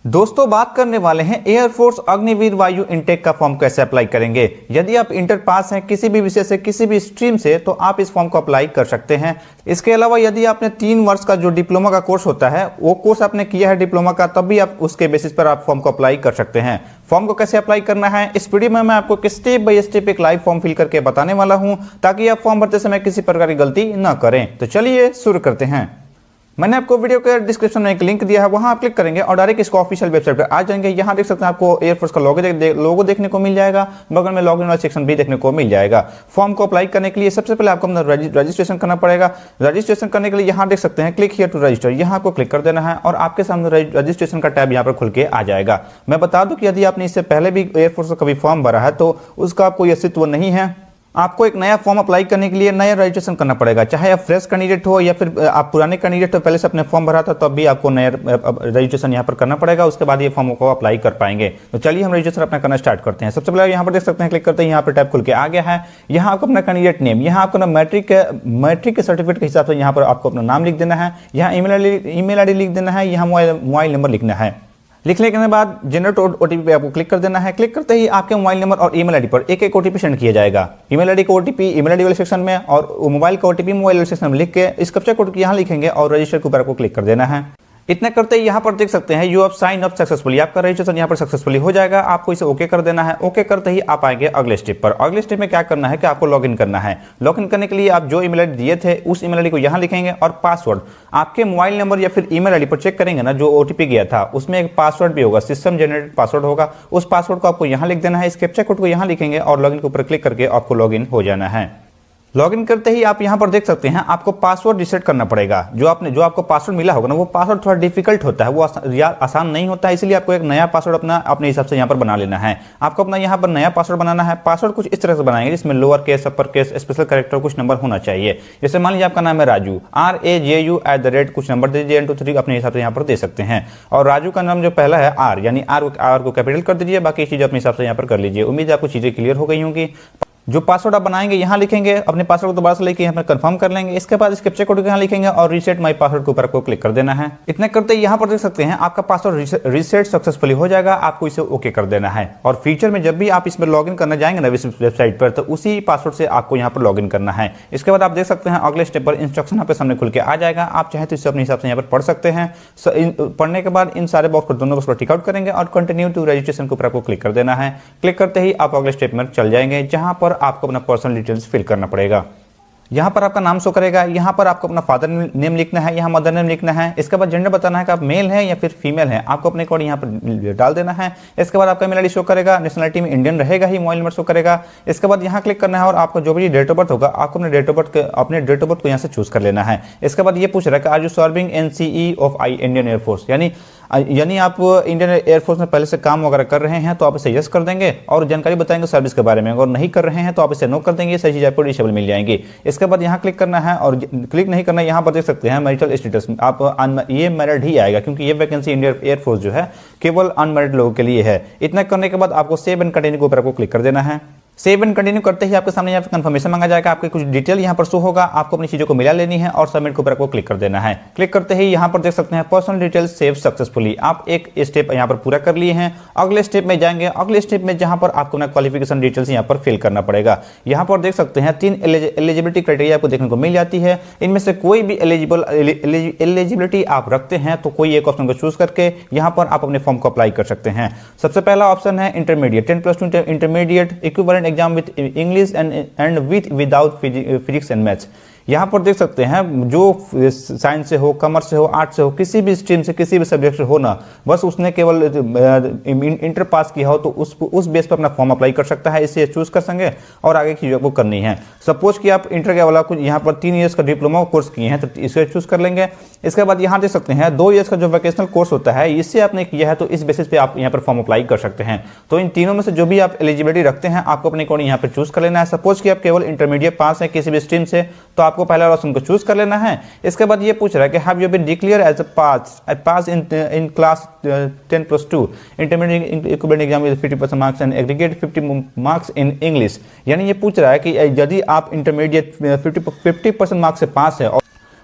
दोस्तों बात करने वाले हैं एयरफोर्स अग्निवीर वायु इनटेक का फॉर्म कैसे अप्लाई करेंगे। यदि आप इंटर पास हैं किसी भी विषय से किसी भी स्ट्रीम से तो आप इस फॉर्म को अप्लाई कर सकते हैं। इसके अलावा यदि आपने 3 वर्ष का जो डिप्लोमा का कोर्स होता है वो कोर्स आपने किया है डिप्लोमा का, तब भी आप उसके बेसिस पर आप फॉर्म को अप्लाई कर सकते हैं। फॉर्म को कैसे अप्लाई करना है इस वीडियो में मैं आपको स्टेप बाय स्टेप एक लाइव फॉर्म फिल करके बताने वाला हूं, ताकि आप फॉर्म भरते समय किसी प्रकार की गलती न करें। तो चलिए शुरू करते हैं। मैंने आपको वीडियो के डिस्क्रिप्शन में एक लिंक दिया है, वहां आप क्लिक करेंगे और डायरेक्ट इसको ऑफिशियल वेबसाइट पर आ जाएंगे। यहां देख सकते हैं आपको एयरफोर्स का लोगो देखने को मिल जाएगा, बगल में लॉगिन वाला सेक्शन भी देखने को मिल जाएगा। फॉर्म को अप्लाई करने के लिए सबसे पहले आपको रजिस्ट्रेशन करना पड़ेगा। रजिस्ट्रेशन करने के लिए यहां देख सकते हैं क्लिक हियर टू रजिस्टर, यहां आपको क्लिक कर देना है और आपके सामने रजिस्ट्रेशन का टैब यहां पर खुल के आ जाएगा। मैं बता दूं कि यदि आपने इससे पहले भी एयरफोर्स का कभी फॉर्म भरा है तो उसका कोई अस्तित्व नहीं है। आपको एक नया फॉर्म अप्लाई करने के लिए नया रजिस्ट्रेशन करना पड़ेगा, चाहे आप फ्रेश कैंडिडेट हो या फिर आप पुराने कैंडिडेट हो, पहले से अपने फॉर्म भरा था तब भी आपको नया रजिस्ट्रेशन यहाँ पर करना पड़ेगा। उसके बाद ये फॉर्म को अप्लाई कर पाएंगे। तो चलिए हम रजिस्ट्रेशन अपना करना स्टार्ट करते हैं। सबसे पहले यहाँ पर देख सकते हैं क्लिक करते हैं, यहाँ पर टैब खुल के आ गया है। यहाँ आपको अपना कैंडिडेट नेम, यहाँ आपको ना मैट्रिक के सर्टिफिकेट के हिसाब से यहाँ पर आपको अपना नाम लिख देना है, यहाँ ईमेल आईडी लिख देना है, यहाँ मोबाइल नंबर लिखना है। लिखने के बाद जनरेट ओटीपी पे आपको क्लिक कर देना है। क्लिक करते ही आपके मोबाइल नंबर और ईमेल आईडी पर एक ओटीपी सेंड किया जाएगा। ईमेल आईडी का ओटीपी ईमेल आईडी वाले सेक्शन में और मोबाइल का ओटीपी मोबाइल वाले सेक्शन में लिख के इस कैप्चा कोड यहाँ लिखेंगे और रजिस्टर के ऊपर आपको क्लिक कर देना है। इतना करते ही यहाँ पर देख सकते हैं you have sign up successfully, आपका रजिस्ट्रेशन यहाँ पर सक्सेसफुली हो जाएगा। आपको इसे ओके कर देना है। ओके करते ही आप आएंगे अगले स्टेप पर। अगले स्टेप में क्या करना है कि आपको लॉगिन करना है। लॉगिन करने के लिए आप जो ईमेल आईडी दिए थे उस ईमेल आईडी को यहाँ लिखेंगे और पासवर्ड आपके मोबाइल नंबर या फिर ईमेल आईडी पर चेक करेंगे ना, जो ओटीपी गया था उसमें एक पासवर्ड भी होगा, सिस्टम जनरेटेड पासवर्ड होगा। उस पासवर्ड को आपको यहाँ लिख देना है। इस कैप्चा कोड को यहाँ लिखेंगे और लॉगिन के ऊपर क्लिक करके आपको लॉगिन हो जाना है। लॉगिन करते ही आप यहां पर देख सकते हैं आपको पासवर्ड रिसेट करना पड़ेगा। जो आपको पासवर्ड मिला होगा ना, वो पासवर्ड थोड़ा डिफिकल्ट होता है, वो आसान नहीं होता है, इसलिए आपको एक नया पासवर्ड अपने हिसाब से यहां पर बना लेना है। आपको अपना यहां पर नया पासवर्ड बनाना है। पासवर्ड कुछ इस तरह से बनाएंगे जिसमें lower case, upper case, special character कुछ नंबर होना चाहिए। जैसे मान लीजिए आपका नाम है राजू, RAJU कुछ नंबर दीजिए 1 2 3 अपने हिसाब से यहाँ पर दे सकते हैं। और राजू का नाम जो पहला है आर, यानी आर को कैपिटल कर दीजिए, बाकी चीजें अपने हिसाब से यहाँ पर कर लीजिए। उम्मीद है आपको चीजें क्लियर हो गई होंगी। जो पासवर्ड आप बनाएंगे यहाँ लिखेंगे, अपने पासवर्ड को दोबारा से लेके यहाँ पर कंफर्म कर लेंगे। इसके बाद इस कैप्चा कोड को यहाँ लिखेंगे और रीसेट माय पासवर्ड के ऊपर आपको क्लिक कर देना है। इतना करते ही यहाँ पर देख सकते हैं आपका पासवर्ड रीसेट सक्सेसफुली हो जाएगा। आपको इसे ओके कर देना है और फ्यूचर में जब भी आप इसमें लॉगिन करने जाएंगे ना इस वेबसाइट पर, तो उसी पासवर्ड से आपको यहाँ पर लॉगिन करना है। इसके बाद आप देख सकते हैं अगले स्टेप पर इंस्ट्रक्शन आपके सामने खुल के आ जाएगा। आप चाहे तो इसे अपने हिसाब से यहाँ पर पढ़ सकते हैं। पढ़ने के बाद इन सारे बॉक्स पर दोनों बॉक्स पर टिक आउट करेंगे और कंटिन्यू टू रजिस्ट्रेशन के ऊपर आपको क्लिक कर देना है। क्लिक करते ही आप अगले स्टेप में चल जाएंगे, जहां पर आपको अपना पर्सनल डिटेल्स फिल करना पड़ेगा। यहाँ पर आपका नाम शो करेगा, यहाँ पर आपको अपना फादर नेम लिखना है, यहाँ मदर नेम लिखना है। इसके बाद जेंडर बताना है कि आप मेल हैं या फिर फीमेल हैं, आपको अपने कोड यहाँ पर डाल देना है। इसके बाद आपका ईमेल आईडी शो करेगा, नेशनलिटी में इंडियन रहेगा ही, मोबाइल नंबर शो करेगा। इसके बाद यहाँ क्लिक करना है और आपका जो भी डेट ऑफ बर्थ होगा आपको अपने डेट ऑफ बर्थ को यहाँ से चूज कर लेना है। इसके बाद ये पूछ रहा है कि are you serving NCE of Indian air force, यानी आप इंडियन एयरफोर्स में पहले से काम वगैरह कर रहे हैं तो आप इसे यस कर देंगे और जानकारी बताएंगे सर्विस के बारे में। अगर नहीं कर रहे हैं तो आप इसे नो कर देंगे, सही चीज आपको डिसेबल मिल जाएंगी। इसके बाद यहाँ क्लिक करना है और क्लिक नहीं करना है। यहाँ पर देख सकते हैं मैरिटल स्टेटस, आप ये मैरिड ही आएगा क्योंकि ये वैकेंसी इंडियन एयरफोर्स जो है केवल अनमैरिड लोगों के लिए है। इतना करने के बाद आपको सेव एंड कंटिन्यू के ऊपर आपको क्लिक कर देना है। सेव एंड कंटिन्यू करते ही आपके सामने यहाँ पर कंफर्मेशन मांगा जाएगा, आपकी कुछ डिटेल यहाँ पर शो होगा, आपको अपनी चीजों को मिला लेनी है और सबमिट के ऊपर आपको क्लिक कर देना है। क्लिक करते ही यहाँ पर देख सकते हैं पर्सनल डिटेल्स सेव सक्सेसफुली। आप एक स्टेप यहाँ पर पूरा कर लिए हैं। अगले स्टेप में जाएंगे, अगले स्टेप में जहाँ पर आपको ना क्वालिफिकेशन डिटेल्स यहाँ पर फिल करना पड़ेगा। यहाँ पर देख सकते हैं 3 एलिजिबिलिटी क्राइटेरिया आपको देखने को मिल जाती है। इनमें से कोई भी एलिजिबिलिटी आप रखते हैं तो कोई एक ऑप्शन को चूज करके यहाँ पर आप अपने फॉर्म को अप्लाई कर सकते हैं। सबसे पहला ऑप्शन है intermediate, 10+2 intermediate equivalent exam with English and without physics and maths. यहाँ पर देख सकते हैं जो साइंस से हो, कॉमर्स से हो, आर्ट्स से हो, किसी भी स्ट्रीम से किसी भी सब्जेक्ट से हो ना, बस उसने केवल इंटर पास किया हो तो उस बेस पर अपना फॉर्म अप्लाई कर सकता है। इसे चूज कर सकेंगे और आगे की चीज़ों को करनी है। सपोज कि आप इंटर के वाला कुछ यहाँ पर 3 इयर्स का डिप्लोमा कोर्स किए हैं तो इसे चूज कर लेंगे। इसके बाद यहाँ देख सकते हैं 2 इयर्स का जो वोकेशनल कोर्स होता है, इससे आपने किया है तो इस बेसिस पे आप यहाँ पर फॉर्म अप्लाई कर सकते हैं। तो इन तीनों में से जो भी आप एलिजिबिलिटी रखते हैं आपको अपने अकॉर्डिंग यहाँ पर चूज कर लेना है। सपोज कि आप केवल इंटरमीडिएट पास है किसी भी स्ट्रीम से तो आपको पहला ऑप्शन को चूज कर लेना है। इसके बाद ये पूछ रहा है कि have you been declare as a pass in class 10+2 intermediate equivalent exam with 50% marks and aggregate 50 marks in English. यानी ये पूछ रहा है कि यदि आप इंटरमीडिएट 50% मार्क्स से पास है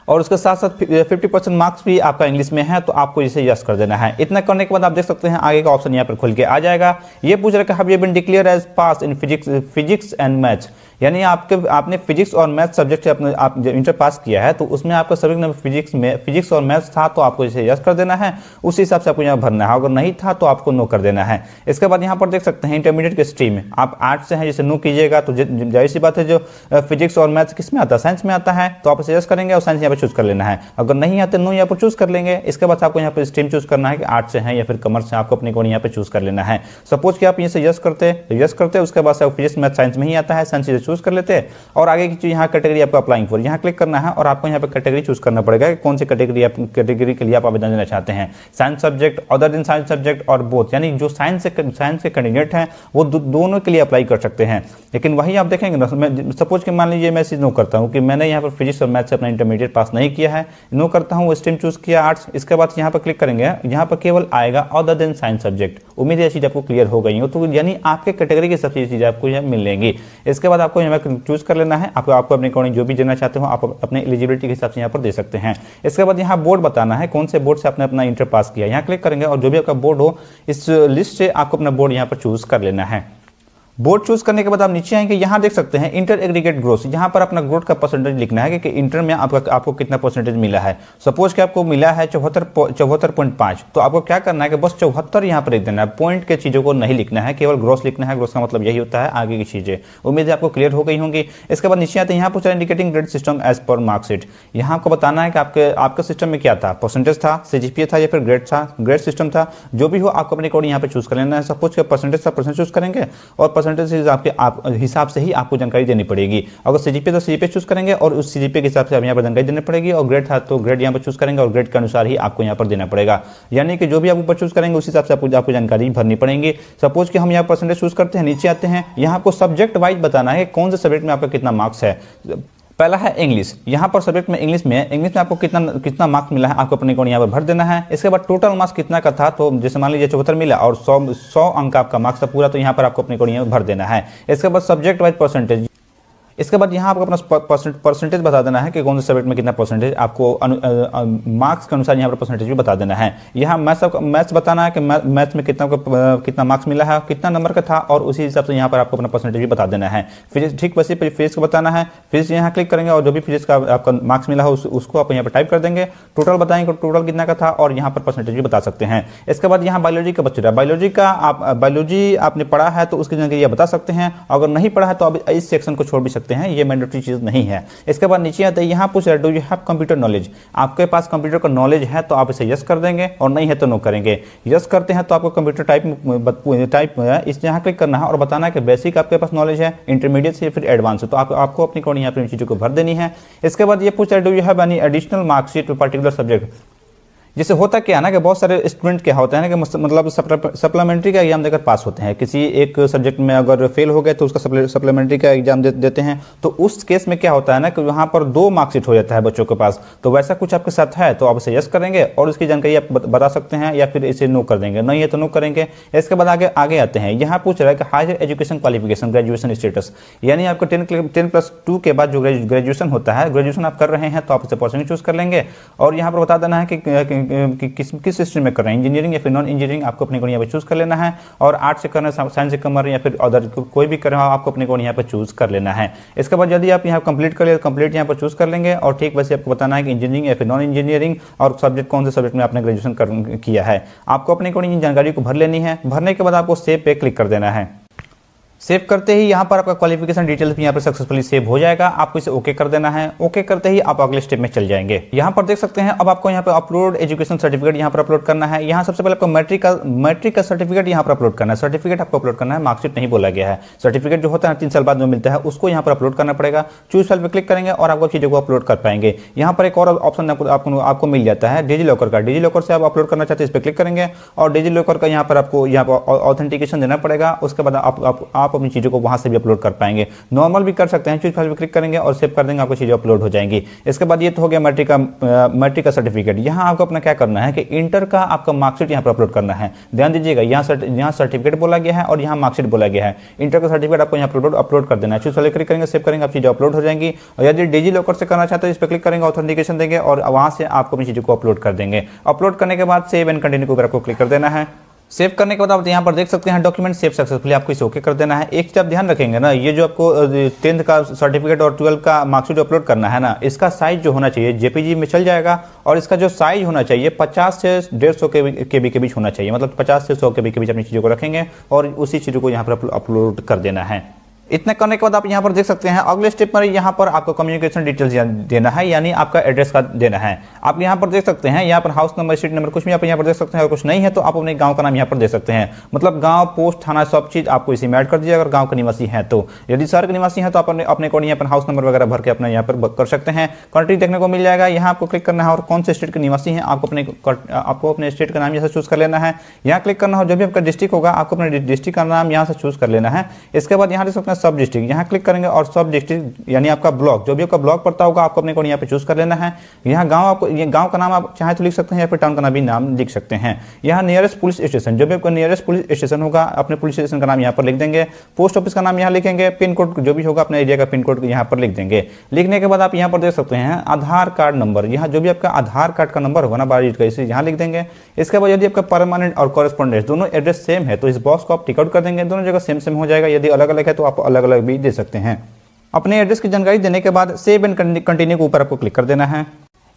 और उसके साथ साथ 50% मार्क्स भी आपका इंग्लिश में है, तो आपको इसे यस कर देना है। इतना करने के बाद आप देख सकते हैं आगे का ऑप्शन यहाँ पर खुल के आ जाएगा। ये पूछ रहा है have you been declare as pass in physics and maths, यानी आपने फिजिक्स और मैथ्स सब्जेक्ट से आप जब इंटर पास किया है तो उसमें आपका सब्जेक्ट नंबर फिजिक्स और मैथ्स था, तो आपको इसे यस कर देना है, उस हिसाब से आपको यहाँ भरना है। अगर नहीं था तो आपको नो कर देना है। इसके बाद यहाँ पर देख सकते हैं इंटरमीडिएट के स्ट्रीम में आप आर्ट्स से हैं, जैसे नो कीजिएगा, तो जाहिर सी बात है जो फिजिक्स और मैथ्स किस में आता है, साइंस में आता है, तो आप इसे यस करेंगे और साइंस यहाँ पर चूज कर लेना है। अगर नहीं आते नो यहाँ पर चूज कर लेंगे। इसके बाद आपको यहाँ पर स्ट्रीम चूज करना है कि आर्ट्स से है या फिर कॉमर्स से, आपको अपने को यहाँ पे चूज कर लेना है। सपोज कि आप यहाँ से यस करते उसके बाद फिजिक्स मैथ साइंस में ही आता है, साइंस चूज कर लेते और आगे की चीज यहाँ कैटेगरी आपको अप्लाइंग फॉर यहाँ क्लिक करना है और आपको यहाँ पे कैटेगरी चूज करना पड़ेगा कि कौन सी कैटेगरी के लिए आप आवेदन देना चाहते हैं। Science subject, other than science subject और बोथ, यानी जो साइंस के कैंडिडेट हैं वो दोनों के लिए अप्लाई कर सकते हैं। लेकिन वही आप देखेंगे ना, सपोज कि मान लीजिए मैं नो करता हूँ कि मैंने यहाँ पर फिजिक्स और मैथ से अपना इंटरमीडिएट पास नहीं किया है, नो करता हूँ, स्ट्रीम चूज किया आर्ट्स। इसके बाद यहाँ पर क्लिक करेंगे, यहाँ पर केवल आएगा अदर देन साइंस सब्जेक्ट। उम्मीद है ये चीज आपको क्लियर हो गई हो, तो यानी आपके कैटेगरी की सब चीजें आपको यहाँ मिलेंगी। इसके बाद आपको यहाँ पर चूज कर लेना है, आपको अपने अकॉर्डिंग जो भी देना चाहते हो आप अपने एलिजिबिलिटी के हिसाब से यहाँ पर दे सकते हैं। इसके बाद यहाँ बोर्ड बताना है, कौन से बोर्ड से आपने अपना इंटर पास किया, यहाँ क्लिक करेंगे और जो भी आपका बोर्ड हो इस लिस्ट से आपको अपना बोर्ड यहाँ पर चूज कर लेना है। बोर्ड चूज करने के बाद आप नीचे आएंगे, यहाँ देख सकते हैं इंटर एग्रीगेट ग्रोथ, यहाँ पर अपना ग्रोथ का परसेंटेज लिखना है कि इंटर में आपको कितना परसेंटेज मिला है। सपोज कि आपको मिला है 74.5, तो आपको क्या करना है कि बस 74 यहाँ पर लिख देना है, पॉइंट के चीजों को नहीं लिखना है, केवल ग्रोथ लिखना है। ग्रोथ का मतलब यही होता है आगे की चीजें। उम्मीद है आपको क्लियर हो गई होंगी। इसके बाद नीचे आते हैं, यहाँ पूछा इंडिकेटिंग ग्रेड सिस्टम एज पर मार्कशीट, यहाँ आपको बताना है कि आपके सिस्टम में क्या था, परसेंटेज था, सीजीपीए था या फिर ग्रेड था, ग्रेड सिस्टम था, जो भी हो आपको अपने अकॉर्डिंग यहाँ पे चूज कर लेना है। सपोज कि परसेंटेज था, परसेंटेज चूज करेंगे और परसेंटेज आपके हिसाब से ही आपको जानकारी देनी पड़ेगी। अगर सीजीपीए तो सीजीपीए चूज करेंगे और उस सीजीपीए के हिसाब से आप यहाँ पर जानकारी देनी पड़ेगी, और ग्रेड था तो ग्रेड यहाँ पर चूज करेंगे और ग्रेड के अनुसार ही आपको यहाँ पर देना पड़ेगा। यानी कि जो भी आप ऊपर चूज करेंगे उस हिसाब से आपको जानकारी भरनी पड़ेगी। सपोज कि हम यहाँ परसेंटेज चूज करते हैं, नीचे आते हैं, यहाँ आपको सब्जेक्ट वाइज बताना है कौन से सब्जेक्ट में आपका कितना मार्क्स है। पहला है इंग्लिश, यहाँ पर सब्जेक्ट में इंग्लिश में आपको कितना मार्क्स मिला है आपको अपने को यहाँ पर भर देना है। इसके बाद टोटल मार्क्स कितना का था, तो जैसे मान लीजिए 74 मिला और 100 अंक आपका मार्क्स था पूरा, तो यहाँ पर आपको अपने को यहाँ भर देना है। इसके बाद सब्जेक्ट वाइज परसेंटेज, इसके बाद यहाँ आपको अपना परसेंटेज बता देना है कि कौन से सब्जेक्ट में कितना परसेंटेज, आपको मार्क्स के अनुसार यहाँ पर परसेंटेज भी बता देना है। यहाँ मैथ्स बताना है कि मैथ्स में कितना मार्क्स मिला है, कितना नंबर का था, और उसी हिसाब से यहाँ पर आपको अपना परसेंटेज भी बता देना है। फिजिक्स ठीक वैसे फिजिक्स को बताना है, फिजिक्स यहाँ क्लिक करेंगे और जो भी फिजिक्स का आपका मार्क्स मिला है उसको आप यहाँ पर टाइप कर देंगे, टोटल बताएंगे टोटल कितना का था और यहाँ पर परसेंटेज भी बता सकते हैं। इसके बाद यहाँ बायोलॉजी का बच्चा, बायोलॉजी आपने पढ़ा है तो उसकी जानकारी बता सकते हैं, अगर नहीं पढ़ा है तो आप इस सेक्शन को छोड़ भी सकते हैं, ये मैंडेटरी चीज नहीं है। इसके बाद नीचे आते हैं, यहाँ पूछ रहा है do you have computer knowledge, आपके पास कंप्यूटर का नॉलेज है तो आप इसे यस कर देंगे और नहीं है तो नो करेंगे। यस करते हैं तो आपको कंप्यूटर टाइप इस यहाँ क्लिक करना है और बताना है कि बेसिक आपके पास नॉलेज है, इंटरमीडिएट से फिर एडवांस, तो आपको अपनी कोड यहाँ पर चीजों को भर देनी है। इसके बाद ये पूछ रहा है do you have any additional marksheet to particular subject, जिससे होता क्या है ना कि बहुत सारे स्टूडेंट क्या होते हैं ना कि मतलब सप्लीमेंट्री का एग्जाम देकर पास होते हैं, किसी एक सब्जेक्ट में अगर फेल हो गए तो उसका सप्लीमेंट्री का एग्जाम देते हैं, तो उस केस में क्या होता है ना कि वहाँ पर 2 मार्कशीट हो जाता है बच्चों के पास। तो वैसा कुछ आपके साथ है तो आप इसे यस करेंगे और उसकी जानकारी आप बता सकते हैं, या फिर इसे नो कर देंगे, नहीं है तो नो करेंगे। इसके बाद आगे आते हैं, यहाँ पूछ रहा है कि higher education qualification graduation status, यानी आपको 10+2 के बाद जो ग्रेजुएशन होता है, ग्रेजुएशन आप कर रहे हैं तो आप इसे परसेंटेज चूज कर लेंगे और यहाँ पर बता देना है कि किस स्ट्रीम में कर रहे हैं, इंजीनियरिंग या फिर नॉन इंजीनियरिंग, आपको अपने को यहाँ पे चूज कर लेना है। और आर्ट्स से करना है, साइंस से कर या फिर अदर कोई भी कर रहा हो आपको अपने को यहाँ पे चूज कर लेना है। इसके बाद यदि आप यहाँ कंप्लीट कर ले कंप्लीट यहाँ पर चूज कर लेंगे और ठीक वैसे आपको बताना है कि इंजीनियरिंग या फिर नॉन इंजीनियरिंग और सब्जेक्ट कौन से सब्जेक्ट में आपने ग्रेजुएशन किया है। आपको अपने को इन जानकारी को भर लेनी है। भरने के बाद आपको सेव पे क्लिक कर देना है। सेव करते ही यहाँ पर आपका क्वालिफिकेशन डिटेल्स भी यहाँ पर सक्सेसफुली सेव हो जाएगा। आपको इसे ओके कर देना है। ओके करते ही आप अगले स्टेप में चल जाएंगे। यहाँ पर देख सकते हैं अब आपको यहाँ पर अपलोड एजुकेशन सर्टिफिकेट यहाँ पर अपलोड करना है। यहाँ सबसे पहले आपको मैट्रिक का सर्टिफिकेट यहाँ पर अपलोड करना है। सर्टिफिकेट आपको अपलोड करना है, मार्कशीट नहीं बोला गया है। सर्टिफिकेट जो होता है 3 साल बाद जो मिलता है उसको यहाँ पर अपलोड करना पड़ेगा। चूज फाइल पर क्लिक करेंगे और आपको चीज़ों को अपलोड कर पाएंगे। यहाँ पर एक और ऑप्शन आपको मिल जाता है डिजी लॉकर का। डिजी लॉकर से आप अपलोड करना चाहते हैं, इस पर क्लिक करेंगे और डिजी लॉकर का यहाँ पर आपको यहाँ पर ऑथेंटिकेशन देना पड़ेगा। उसके बाद आप आप अपनी चीज़ों को वहाँ से भी अपलोड कर पाएंगे। नॉर्मल भी कर सकते हैं, चूज फाइल पर क्लिक करेंगे और सेव कर देंगे, आपको चीज़ें अपलोड हो जाएंगी। इसके बाद ये तो हो गया मैट्रिक का सर्टिफिकेट। यहाँ आपको अपना क्या करना है कि इंटर का आपका मार्कशीट यहाँ पर अपलोड करना है। ध्यान दीजिएगा, यहाँ सर्टिफिकेट बोला गया है और यहाँ मार्कशीट बोला गया है। इंटर का सर्टिफिकेट आपको यहाँ पर अपलोड कर देना है। चूज फाइल क्लिक करेंगे, सेव करेंगे, आप चीज़ें अपलोड हो जाएंगी। और यदि डिजी लॉकर से करना चाहते हैं, इस पर क्लिक करेंगे, ऑथेंटिकेशन देंगे और वहाँ से आपको अपनी चीज़ों को अपलोड कर देंगे। अपलोड करने के बाद सेव एंड कंटिन्यू के ऊपर आपको क्लिक कर देना है। सेव करने के बाद आप यहाँ पर देख सकते हैं डॉक्यूमेंट सेव सक्सेसफुली, आपको इसे ओके कर देना है। एक चीज आप ध्यान रखेंगे ना, ये जो आपको 10th का सर्टिफिकेट और 12 का मार्कशीट अपलोड करना है ना, इसका साइज जो होना चाहिए जेपीजी में चल जाएगा और इसका जो साइज होना चाहिए 50 से 150 केबी के बीच होना चाहिए। मतलब 50 से 100 केबी के बीच अपनी चीज़ों को रखेंगे और उसी चीज़ों को यहाँ पर अपलोड कर देना है। इतना करने के बाद आप यहाँ पर देख सकते हैं अगले स्टेप पर यहाँ पर आपको कम्युनिकेशन डिटेल्स देना है, यानी आपका एड्रेस का देना है। आप यहाँ पर देख सकते हैं, यहाँ पर हाउस नंबर, स्ट्रीट नंबर कुछ भी आप यहाँ पर देख सकते हैं। और कुछ नहीं है तो आप अपने गांव का नाम यहाँ पर दे सकते हैं। मतलब गांव, पोस्ट, थाना, सब चीज़ आपको इसी में ऐड कर दीजिए अगर गाँव के निवासी हैं तो। यदि शहर के निवासी हैं तो आप अपने को यहाँ पर हाउस नंबर वगैरह भर के अपना यहाँ पर कर सकते हैं। कंट्री देखने को मिल जाएगा, यहाँ आपको क्लिक करना है और कौन से स्टेट के निवासी हैं आपको अपने स्टेट का नाम यहाँ से चूज कर लेना है। यहाँ क्लिक करना हो, जो भी आपका डिस्ट्रिक्ट होगा आपको अपने डिस्ट्रिक्ट का नाम यहाँ से चूज कर लेना है। इसके बाद यहाँ देख सकते हैं सब डिस्ट्रिक्ट, यहाँ क्लिक करेंगे और सब डिस्ट्रिक्ट यानी आपका ब्लॉक, जो भी आपका ब्लॉक पड़ता होगा आपको अपने को यहाँ पे चूज कर लेना है। यहाँ गांव, आपको ये गांव का नाम आप चाहे तो लिख सकते हैं या फिर टाउन का नाम भी लिख सकते हैं। यहाँ नियरेस्ट पुलिस स्टेशन, जो भी आपका नियरेस्ट पुलिस स्टेशन होगा अपने पुलिस स्टेशन का नाम यहाँ पर लिख देंगे। पोस्ट ऑफिस का नाम यहाँ लिखेंगे। पिन कोड जो भी होगा अपने एरिया का पिन कोड यहाँ पर लिख देंगे। लिखने के बाद आप यहाँ पर देख सकते हैं आधार कार्ड नंबर, यहाँ जो भी आपका आधार कार्ड का नंबर होगा ना 12 डिजिट का, इसे यहाँ लिख देंगे। इसके बाद यदि आपका परमानेंट और कॉरेस्पॉन्डेंस दोनों एड्रेस सेम है तो इस बॉक्स को आप टिक आउट कर देंगे। दोनों जगह सेम हो जाएगा। यदि अलग अलग है तो आप अलग अलग भी दे सकते हैं। अपने एड्रेस की जानकारी देने के बाद सेव एंड कंटिन्यू के ऊपर आपको क्लिक कर देना है।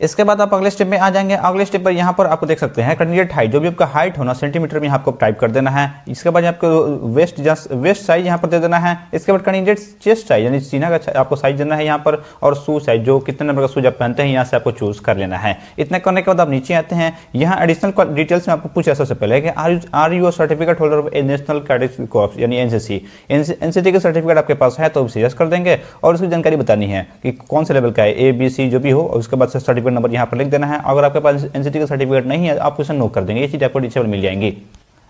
इसके बाद आप अगले स्टेप में आ जाएंगे। अगले स्टेप पर यहाँ पर आपको देख सकते हैं कैंडिडेट हाइट, जो भी आपका हाइट होना सेंटीमीटर में आपको टाइप कर देना है। इसके बाद आपको वेस्ट साइज यहाँ पर दे देना है। इसके बाद कैंडिडेट चेस्ट साइज यानी सीना का आपको साइज देना है यहाँ पर, और शू साइज जो कितने नंबर का शूज आप पहनते हैं यहाँ से आपको चूज कर लेना है। इतना करने के बाद आप नीचे आते हैं। यहाँ एडिशनल डिटेल्स में आपको पूछा सबसे पहले कि are you certificate holder of national cadet corps यानी एनसीसी, एनसीसी का सर्टिफिकेट आपके पास है तो उसे यस कर देंगे और उसकी जानकारी बतानी है कि कौन से लेवल का है, ABC जो भी हो। और उसके बाद सर्टिफिकेट नंबर यहाँ पर लिख देना है। अगर आपके पास एनसीसी का सर्टिफिकेट नहीं है आप उसे नो कर देंगे, ये चीज़ आपको डिटेल मिल जाएंगी।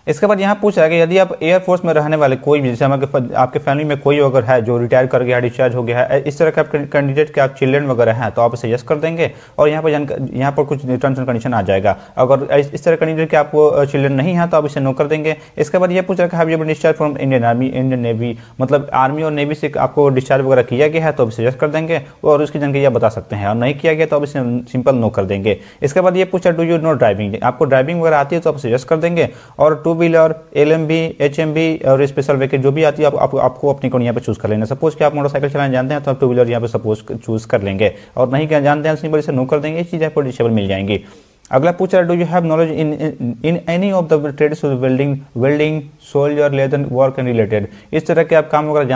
इसके बाद यहाँ पूछ रहा है कि यदि आप एयरफोर्स में रहने वाले कोई भी, जैसे आपके फैमिली में कोई अगर है जो रिटायर कर गया, डिस्चार्ज हो गया है, इस तरह के आप कैंडिडेट के आप चिल्ड्रन वगैरह हैं तो आप इसे यस कर देंगे और यहाँ पर कुछ टर्म्स एंड कंडीशन आ जाएगा। अगर इस तरह कैंडिडेट के आपको चिल्ड्रन नहीं है तो आप इसे नो कर देंगे। इसके बाद ये पूछ रहा है have you been discharge from Indian army, Indian navy, मतलब आर्मी और नेवी से आपको डिस्चार्ज वगैरह किया गया है तो आप इसे यस कर देंगे और उसकी जानकारी आप बता सकते हैं। और नहीं किया गया तो आप इसे सिंपल नो कर देंगे। इसके बाद ये पूछा डू यू नो ड्राइविंग, आपको ड्राइविंग वगैरह आती है तो आप इसे यस कर देंगे। और 2 व्हीलर, LMB, HMB और स्पेशल व्हीकल जो भी आती है आपको अपनी को यहाँ पे चूज कर लेना। सपोज कि आप मोटरसाइकिल चलाना जानते हैं तो आप 2 व्हीलर यहाँ पे सपोज चूज कर लेंगे, और नहीं क्या जानते हैं सिंपल इसे नो कर देंगे। ये चीज़ आपको डिसेबल मिल जाएंगी। अगला पूछ रहा है do you have knowledge in any of the trades welding, soldier, leather work and related, इस तरह के आप काम वगैरह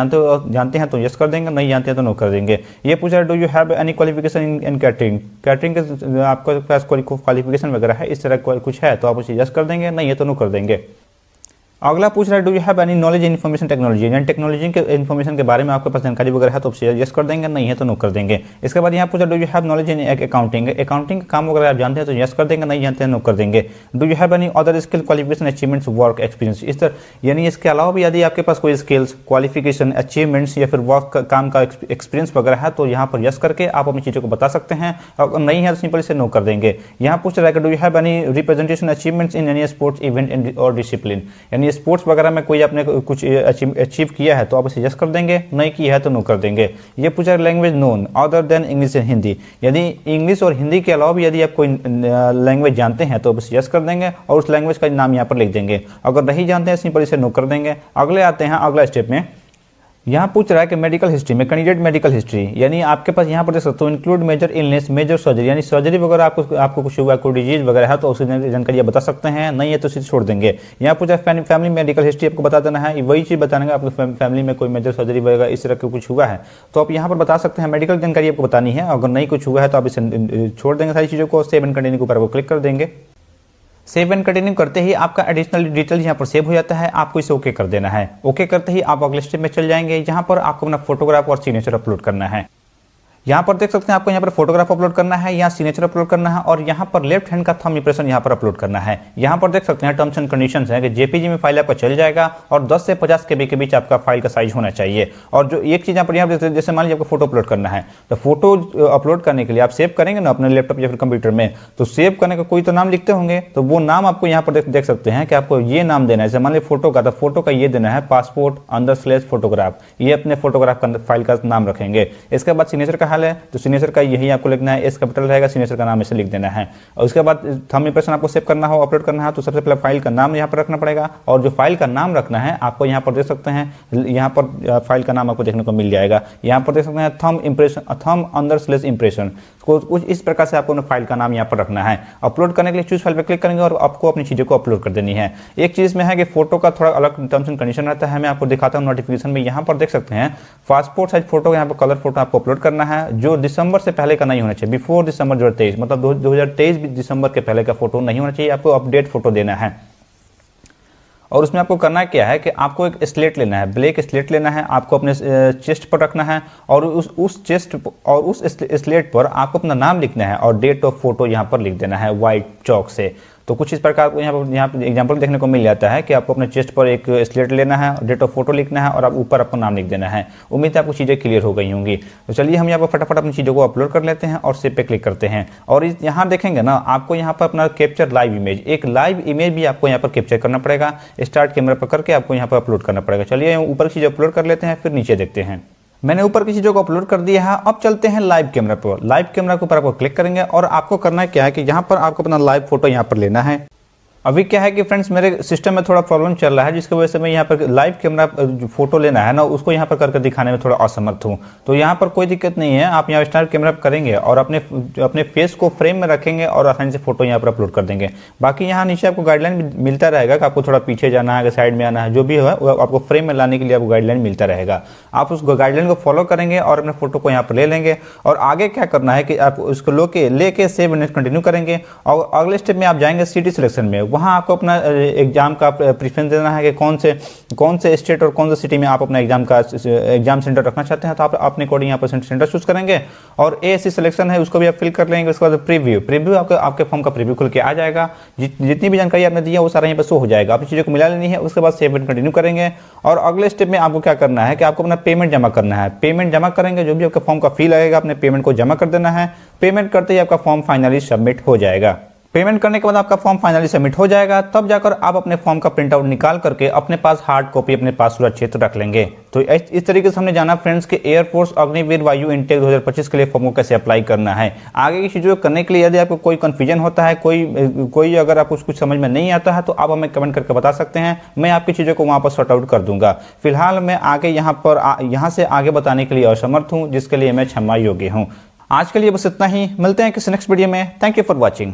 जानते हैं तो यस कर देंगे, नहीं जानते हैं तो नो कर देंगे। ये पूछ रहा है do you have any qualification in catering, catering के आपके पास क्वालिफिकेशन वगैरह है, इस तरह कुछ है तो आप उसे यस कर देंगे, नहीं है तो नो कर देंगे। अगला पूछ रहा है do you have any knowledge in information technology, यानी टेक्नोलॉजी के इन्फॉर्मेशन के बारे में आपके पास जानकारी वगैरह है तो आप यस कर देंगे, नहीं है तो नो कर देंगे। इसके बाद यहाँ पूछा do you have knowledge in accounting, accounting का काम वगैरह आप जानते हैं तो यस कर देंगे, नहीं जानते हैं नो कर देंगे। Do you have any other skill qualification achievements work experience, इस तरह यानी इसके अलावा भी यदि आपके पास कोई स्किल्स, क्वालिफिकेशन, अचीवमेंट्स या फिर वर्क काम का एक्सपीरियंस वगैरह है तो यहाँ पर यस करके आप अपनी चीज़ों को बता सकते हैं, और नहीं है तो सिंपल से नो कर देंगे। यहाँ पूछ रहा है कि do you have any representation achievements in any sports event और डिसिप्लिन, यानी स्पोर्ट्स वगैरह में कोई आपने कुछ अचीव किया है तो आप इसे यस कर देंगे, नहीं किया है तो नो कर देंगे। ये पूछा language known other than English and Hindi, यदि इंग्लिश और हिंदी के अलावा भी यदि आप कोई लैंग्वेज जानते हैं तो आप इसे यस कर देंगे और उस लैंग्वेज का नाम यहाँ पर लिख देंगे। अगर नहीं जानते हैं सिंपल इसे नो कर देंगे। अगले आते हैं अगला स्टेप में। यहाँ पूछ रहा है कि मेडिकल हिस्ट्री में कैंडिडेट मेडिकल हिस्ट्री, यानी आपके पास यहाँ पर देख सकते हो include major illness, major surgery, यानी सर्जरी वगैरह आपको कुछ हुआ, कोई डिजीज वगैरह है तो उसकी जानकारी बता सकते हैं, नहीं है तो इसे छोड़ देंगे। यहाँ पूछा फैमिली मेडिकल हिस्ट्री आपको बता देना है, वही चीज़ बताना है आपको फैमिली में कोई मेजर सर्जरी वगैरह इस तरह का कुछ हुआ है तो आप यहाँ पर बता सकते हैं, मेडिकल जानकारी आपको बतानी है। अगर नहीं कुछ हुआ है तो आप इसे छोड़ देंगे सारी चीज़ों को, सेव एंड कंटिन्यू के ऊपर आपको क्लिक कर देंगे। सेव एंड कंटिन्यू करते ही आपका एडिशनल डिटेल यहाँ पर सेव हो जाता है, आपको इसे ओके कर देना है। ओके करते ही आप अगले स्टेप में चल जाएंगे, जहाँ पर आपको अपना फोटोग्राफ और सिग्नेचर अपलोड करना है। यहाँ पर देख सकते हैं आपको यहाँ पर फोटोग्राफ अपलोड करना है, यहाँ सिग्नेचर अपलोड करना है और यहाँ पर लेफ्ट हैंड का थंब इंप्रेशन यहाँ पर अपलोड करना है। यहाँ पर देख सकते हैं टर्म्स एंड कंडीशंस है कि जेपीजी में फाइल आपका चल जाएगा और 10 से 50 KB के बीच आपका फाइल का साइज होना चाहिए। और जो एक चीज़ यहाँ पर यहाँ जैसे मान लीजिए आपको फोटो अपलोड करना है, तो फोटो अपलोड करने के लिए आप सेव करेंगे ना अपने लैपटॉप या फिर कंप्यूटर में, तो सेव करने का कोई तो नाम लिखते होंगे, तो वो नाम आपको यहाँ पर देख सकते हैं कि आपको ये नाम देना है। जैसे मान लीजिए फोटो का, तो फोटो का ये देना है passport_फोटोग्राफ, ये अपने फोटोग्राफ का फाइल का नाम रखेंगे। इसके बाद सिग्नेचर का हाल है, तो सिग्नेचर का यही आपको लिखना है, एस कैपिटल रहेगा, सिग्नेचर का नाम इसे लिख देना है। और उसके बाद थंब इंप्रेशन आपको सेव करना हो, अपलोड करना है, तो सबसे पहले फाइल का नाम यहाँ पर रखना पड़ेगा। और जो फाइल का नाम रखना है आपको यहाँ पर देख सकते हैं, यहाँ पर फाइल का नाम आपको देखने को मिल जाएगा। यहाँ पर देख सकते हैं थंब_इंप्रेशन, कुछ इस प्रकार से आपको फाइल का नाम यहाँ पर रखना है। अपलोड करने के लिए चूज फाइल पर क्लिक करेंगे और आपको अपनी चीज़ों को अपलोड कर देनी है। एक चीज़ में है कि फोटो का थोड़ा अलग टर्म्स एंड कंडीशन रहता है, मैं आपको दिखाता हूँ नोटिफिकेशन में। यहाँ पर देख सकते हैं पासपोर्ट साइज फोटो, यहाँ पर कलर फोटो आपको अपलोड करना है, जो दिसंबर से पहले का नहीं होना चाहिए, बिफोर दिसंबर 2023, मतलब 2023 दिसंबर के पहले का फोटो नहीं होना चाहिए, आपको अपडेट फोटो देना है। और उसमें आपको करना क्या है कि आपको एक स्लेट लेना है, ब्लैक स्लेट लेना है, आपको अपने चेस्ट पर रखना है और उस चेस्ट और उस स्लेट पर आपको अपना नाम लिखना है और डेट ऑफ फोटो यहाँ पर लिख देना है व्हाइट चौक से। तो कुछ इस प्रकार को यहाँ पर एग्जांपल देखने को मिल जाता है कि आपको अपने चेस्ट पर एक स्लेट लेना है, डेट ऑफ फोटो लिखना है और आप ऊपर अपना नाम लिख देना है। उम्मीद है आपको चीज़ें क्लियर हो गई होंगी। तो चलिए हम यहाँ पर फटाफट अपनी चीज़ों को अपलोड कर लेते हैं और सेव पे क्लिक करते हैं। और यहाँ देखेंगे ना, आपको यहाँ पर अपना कैप्चर लाइव इमेज, एक लाइव इमेज भी आपको यहाँ पर कैप्चर करना पड़ेगा, स्टार्ट कैमरा पर करके आपको यहाँ पर अपलोड करना पड़ेगा। चलिए ऊपर की चीज़ें अपलोड कर लेते हैं, फिर नीचे देखते हैं। मैंने ऊपर की चीज़ों को अपलोड कर दिया है। अब चलते हैं लाइव कैमरा पर। लाइव कैमरा के ऊपर आपको क्लिक करेंगे और आपको करना क्या है कि यहाँ पर आपको अपना लाइव फोटो यहाँ पर लेना है। अभी क्या है कि फ्रेंड्स मेरे सिस्टम में थोड़ा प्रॉब्लम चल रहा है, जिसकी वजह से मैं यहाँ पर लाइव कैमरा जो फोटो लेना है ना, उसको यहाँ पर करके दिखाने में थोड़ा असमर्थ हूँ। तो यहाँ पर कोई दिक्कत नहीं है, आप यहाँ स्टार्ट कैमरा करेंगे और अपने फेस को फ्रेम में रखेंगे और आसानी से फोटो यहाँ पर अपलोड कर देंगे। बाकी यहाँ नीचे आपको गाइडलाइन मिलता रहेगा कि आपको थोड़ा पीछे जाना है, साइड में आना है, जो भी है वो आपको फ्रेम में लाने के लिए आपको गाइडलाइन मिलता रहेगा। आप उस गाइडलाइन को फॉलो करेंगे और अपने फोटो को यहाँ पर ले लेंगे। और आगे क्या करना है कि आप उसको लेके सेव एंड कंटिन्यू करेंगे और अगले स्टेप में आप जाएंगे सिटी सिलेक्शन में। वहाँ आपको अपना एग्जाम का प्रेफरेंस देना है कि कौन से स्टेट और कौन से सिटी में आप अपना एग्जाम सेंटर रखना चाहते हैं। तो आप अपने अकॉर्डिंग यहाँ पर सेंटर चूज करेंगे और एएससी सिलेक्शन है उसको भी आप फिल कर लेंगे। उसके बाद प्रीव्यू आपके फॉर्म का प्रीव्यू खुल के आ जाएगा। जितनी भी जानकारी आपने दी है वो सारा यहाँ पर शो हो जाएगा। अपनी चीज़ों को मिला लेनी है, उसके बाद सेव एंड कंटिन्यू करेंगे। और अगले स्टेप में आपको क्या करना है कि आपको अपना पेमेंट जमा करना है। पेमेंट जमा करेंगे, जो भी आपका फॉर्म का फी लगेगा अपने पेमेंट को जमा कर देना है। पेमेंट करते ही आपका फॉर्म फाइनली सबमिट हो जाएगा। पेमेंट करने के बाद आपका फॉर्म फाइनली सबमिट हो जाएगा, तब जाकर आप अपने फॉर्म का प्रिंट आउट निकाल करके अपने पास हार्ड कॉपी अपने पास सुरक्षित रख लेंगे। तो इस तरीके से हमने जाना फ्रेंड्स कि एयरफोर्स अग्निवीर वायु इनटेक 2025 के लिए फॉर्म को कैसे अप्लाई करना है। आगे की चीज़ों को करने के लिए यदि आपको कोई कन्फ्यूजन होता है, कोई अगर आपको कुछ समझ में नहीं आता है, तो आप हमें कमेंट करके बता सकते हैं। मैं आपकी चीज़ों को वहाँ पर सॉर्ट आउट कर दूंगा। फिलहाल मैं आगे यहाँ से आगे बताने के लिए असमर्थ हूँ, जिसके लिए मैं क्षमा योग्य हूँ। आज के लिए बस इतना ही, मिलते हैं किसी नेक्स्ट वीडियो में। Thank you for watching.